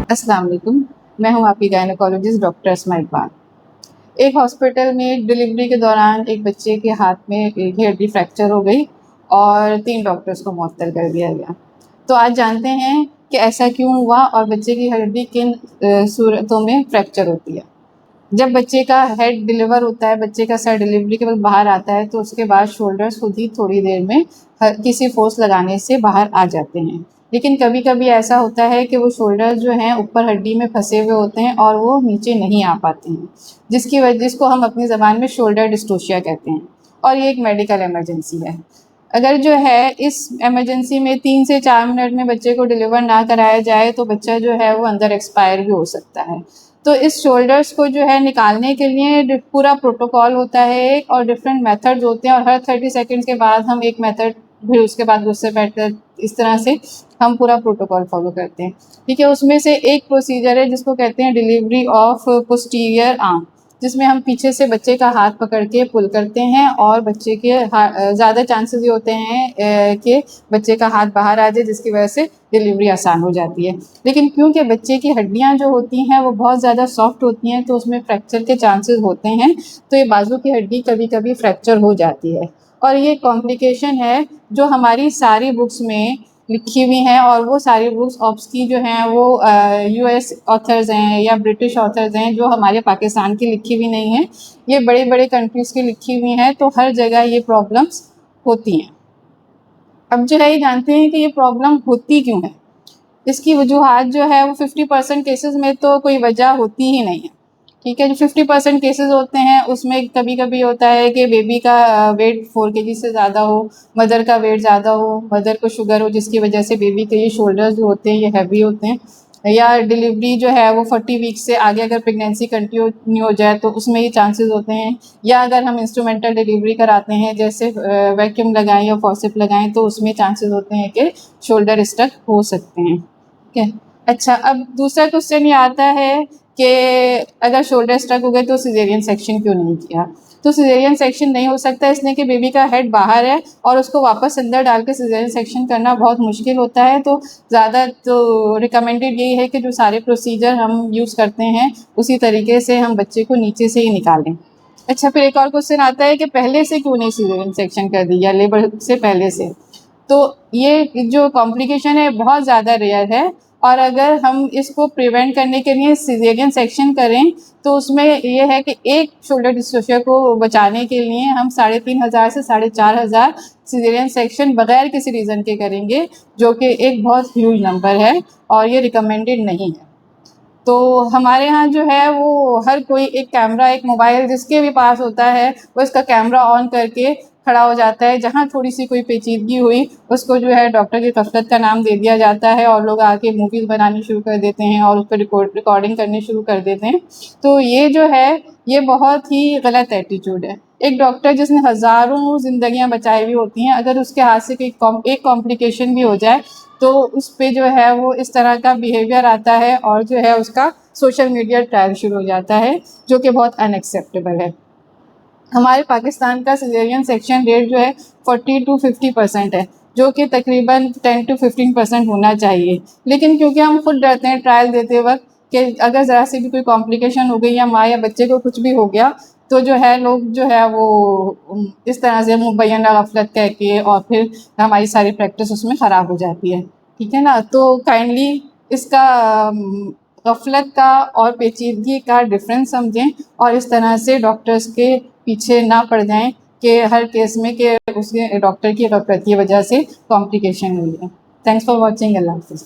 अस्सलाम वालेकुम, मैं हूं आपकी गायनेकोलॉजिस्ट डॉक्टर अस्मा इकबाल। एक हॉस्पिटल में डिलीवरी के दौरान एक बच्चे के हाथ में एक हड्डी फ्रैक्चर हो गई और 3 डॉक्टर्स को मुअत्तल कर दिया गया। तो आज जानते हैं कि ऐसा क्यों हुआ और बच्चे की हड्डी किन सूरतों में फ्रैक्चर होती है। जब बच्चे का हेड डिलीवर होता है, बच्चे का सर डिलीवरी के वक़्त बाहर आता है, तो उसके बाद शोल्डर्स खुद ही थोड़ी देर में किसी फ़ोर्स लगाने से बाहर आ जाते हैं। लेकिन कभी-कभी ऐसा होता है कि वो शोल्डर्स जो हैं ऊपर हड्डी में फँसे हुए होते हैं और वो नीचे नहीं आ पाते हैं, जिसको हम अपनी ज़बान में शोल्डर डिस्टोशिया कहते हैं और ये एक मेडिकल इमरजेंसी है। अगर जो है इस इमरजेंसी में 3 से 4 मिनट में बच्चे को डिलीवर ना कराया जाए तो बच्चा जो है वो अंदर एक्सपायर भी हो सकता है। तो इस शोल्डर्स को जो है निकालने के लिए पूरा प्रोटोकॉल होता है और डिफरेंट मेथड्स होते हैं और हर 30 सेकंड्स के बाद हम एक मेथड, फिर उसके बाद दूसरे मेथड, इस तरह से हम पूरा प्रोटोकॉल फॉलो करते हैं। ठीक है, उसमें से एक प्रोसीजर है जिसको कहते हैं डिलीवरी ऑफ पोस्टीरियर आर्म, जिसमें हम पीछे से बच्चे का हाथ पकड़ के पुल करते हैं और बच्चे के ज़्यादा चांसेस ये होते हैं कि बच्चे का हाथ बाहर आ जाए, जिसकी वजह से डिलीवरी आसान हो जाती है। लेकिन क्योंकि बच्चे की हड्डियाँ जो होती हैं वो बहुत ज़्यादा सॉफ्ट होती हैं तो उसमें फ्रैक्चर के चांसेस होते हैं, तो ये बाजू की हड्डी कभी-कभी फ्रैक्चर हो जाती है और ये कॉम्प्लिकेशन है जो हमारी सारी बुक्स में लिखी हुई हैं और वो सारी बुक्स ऑप्स की जो हैं वो यूएस ऑथर्स हैं या ब्रिटिश ऑथर्स हैं, जो हमारे पाकिस्तान की लिखी हुई नहीं हैं। ये बड़े-बड़े कंट्रीज़ की लिखी हुई हैं, तो हर जगह ये प्रॉब्लम्स होती हैं। अब जो है ये जानते हैं कि ये प्रॉब्लम होती क्यों है। इसकी वजूहात जो है वो 50% केसेस में तो कोई वजह होती ही नहीं है। ठीक है, जो 50% केसेस होते हैं उसमें कभी-कभी होता है कि बेबी का वेट 4 केजी से ज़्यादा हो, मदर का वेट ज़्यादा हो, मदर को शुगर हो जिसकी वजह से बेबी के ये शोल्डर्स जो होते हैं ये हैवी होते हैं, या डिलीवरी जो है वो 40 वीक्स से आगे अगर प्रेगनेंसी कंटिन्यू हो जाए तो उसमें ये चांसेस होते हैं, या अगर हम इंस्ट्रूमेंटल डिलीवरी कराते हैं जैसे वैक्यूम लगाएँ या फॉर्सेप लगाएँ तो उसमें चांसेस होते हैं कि शोल्डर स्टक हो सकते हैं। ठीक है। अच्छा, अब दूसरा क्वेश्चन ये आता है कि अगर शोल्डर स्ट्रक हो गए तो सिजेरियन सेक्शन क्यों नहीं किया? तो सिजेरियन सेक्शन नहीं हो सकता इसलिए कि बेबी का हेड बाहर है और उसको वापस अंदर डाल के सिजेरियन सेक्शन करना बहुत मुश्किल होता है। तो ज़्यादा तो रिकमेंडेड यही है कि जो सारे प्रोसीजर हम यूज़ करते हैं उसी तरीके से हम बच्चे को नीचे से ही निकालें। अच्छा, फिर एक और क्वेश्चन आता है कि पहले से क्यों नहीं सिजेरियन सेक्शन कर दिया, लेबर से पहले से? तो ये जो कॉम्प्लिकेशन है बहुत ज़्यादा रेयर है और अगर हम इसको प्रिवेंट करने के लिए सिजेरियन सेक्शन करें तो उसमें ये है कि एक शोल्डर डिस्टोशिया को बचाने के लिए हम 3500 से 4500 सिजेरियन सेक्शन बगैर किसी रीज़न के करेंगे, जो कि एक बहुत ह्यूज नंबर है और ये रिकमेंडेड नहीं है। तो हमारे यहाँ जो है वो हर कोई एक कैमरा, एक मोबाइल जिसके भी पास होता है वो इसका कैमरा ऑन करके खड़ा हो जाता है। जहाँ थोड़ी-सी कोई पेचीदगी हुई उसको जो है डॉक्टर की गफ़लत का नाम दे दिया जाता है और लोग आके मूवीज़ बनानी शुरू कर देते हैं और उस पे रिकॉर्डिंग करनी शुरू कर देते हैं। तो ये जो है ये बहुत ही गलत एटीट्यूड है। एक डॉक्टर जिसने हज़ारों ज़िंदगियाँ बचाई हुई होती हैं, अगर उसके हाथ से कोई एक कॉम्प्लिकेशन भी हो जाए तो उस पे जो है वो इस तरह का बिहेवियर आता है और जो है उसका सोशल मीडिया ट्रायल शुरू हो जाता है, जो कि बहुत अनएक्सेप्टेबल है। हमारे पाकिस्तान का सिजेरियन सेक्शन रेट जो है 40 to 50% है, जो कि तकरीबन 10 to 15% होना चाहिए। लेकिन क्योंकि हम खुद डरते हैं ट्रायल देते वक़्त कि अगर ज़रा सी भी कोई कॉम्प्लिकेशन हो गई या माँ या बच्चे को कुछ भी हो गया, तो जो है लोग जो है वो इस तरह से मुबैना गफ़लत कह के और फिर हमारी सारी प्रैक्टिस उसमें ख़राब हो जाती है। ठीक है ना? तो काइंडली इसका गफ़लत का और पेचीदगी का डिफ़रेंस समझें और इस तरह से डॉक्टर्स के पीछे ना पड़ जाएँ कि हर केस में कि उसके डॉक्टर की गफ़लत की वजह से कॉम्प्लिकेशन हुई है। Thanks for watching. अल्लाह हाफ़िज़।